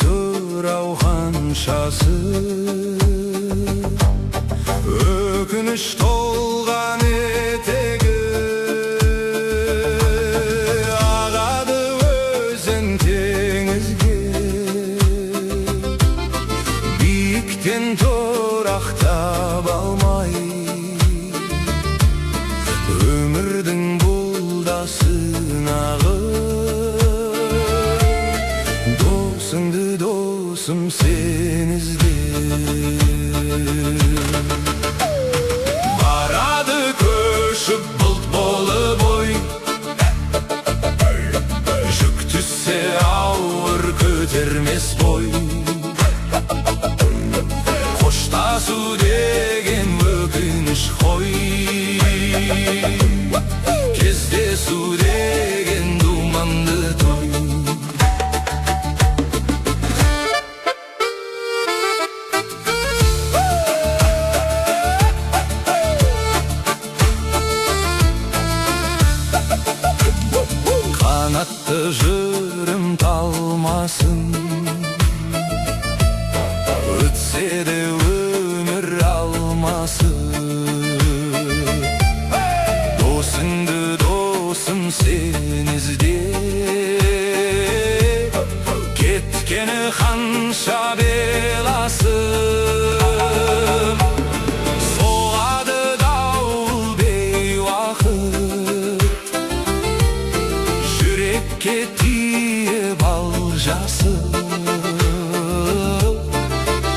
тырау қаншасы, өкініш толған етегі ағады өзен теңізге. Биіктен тұрақтап алмай өмірдің бұл да сынағы. Досыңды досым сен ізде. Барады көшіп бұлт болып ой, жүк түссе ауыр көтермес бой. Қоштасу деген өкініш қой, кездесу деген думанды той. Қанатты жүрім талмасын, өтсе де өмір алмасын. Досыңды досым сен ізде, кеткені қанша беласым. Соғады дауыл бейуақыт, жүрекке тиіп алжасы.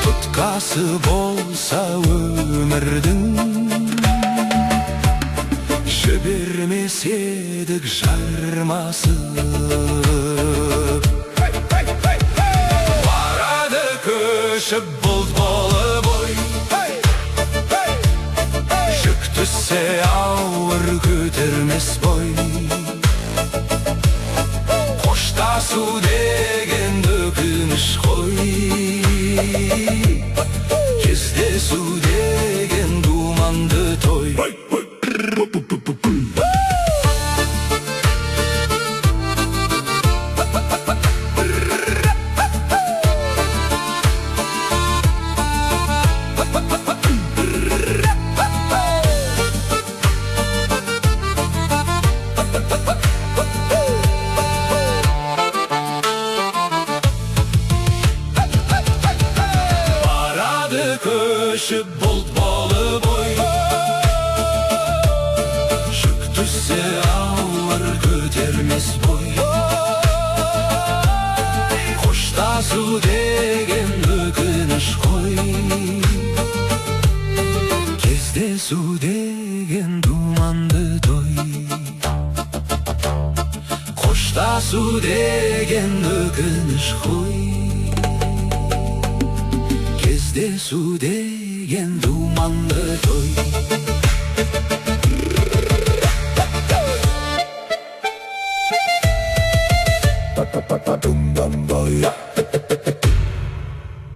Тұтқасы болса өмірдің, жібермес едік жармасып. Барады көшіп бұлт болып ой, жүк түссе ауыр көтермес бой. Қоштасу деген өкініш қой, кездесу деген думанды той. Көшіп бұлт болып ой, жүк түссе ауыр көтермес бой. Қоштасу деген өкініш қой, кездесу деген думанды той. Қоштасу деген өкініш қой, кездесу деген думанды той. Dum dum boy.